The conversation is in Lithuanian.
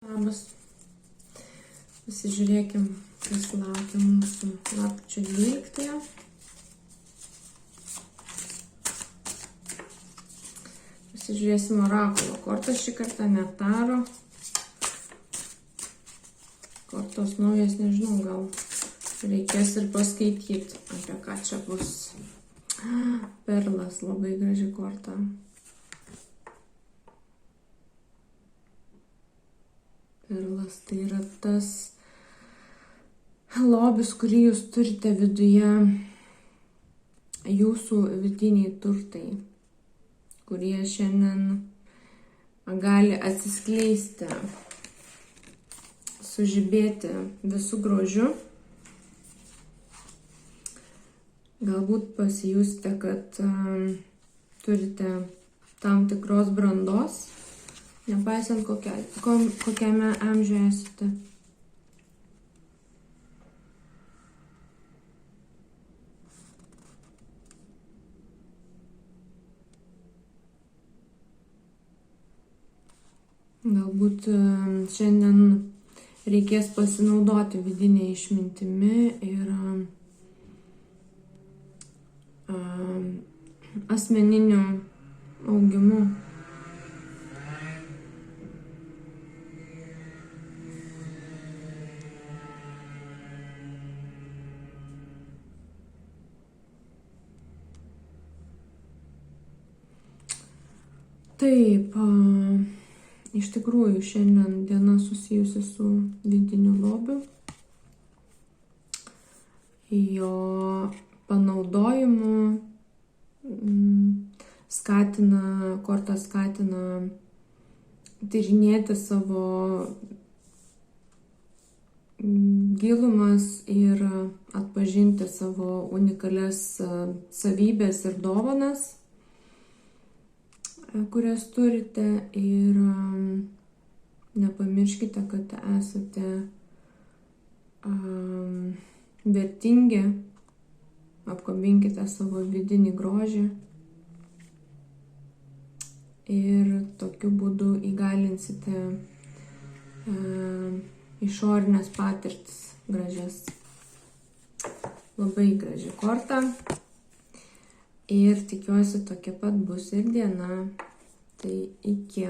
Labas. Pasižiūrėkim, kas laukia mūsų lapkričio 12. Pasižiūrėsim orakulo kortas šį kartą, ne taro. Kortos naujas, nežinau, gal reikės ir paskaityti, apie ką čia bus. Perlas, labai graži korta. Perlas tai yra tas lobis, kurį jūs turite viduje, jūsų vidiniai turtai, kurie šiandien gali atsiskleisti, sužibėti visų grožiu. Galbūt pasijusite, kad turite tam tikros brandos, nepaisant kokiame amžiuje esate. Galbūt šiandien reikės pasinaudoti vidinę išmintimi ir asmeniniu augimu. Taip, iš tikrųjų šiandien diena susijusi su vidiniu lobiu, jo panaudojimu korta skatina tyrinėti savo gilumas ir atpažinti savo unikalias savybės ir dovanas, kurias turite, ir nepamirškite, kad esate vertingi, apkabinkite savo vidinį grožį ir tokiu būdu įgalinsite išorinės patirtis gražias. Labai graži korta. Ir tikiuosi tokia pat bus ir diena. Tai iki.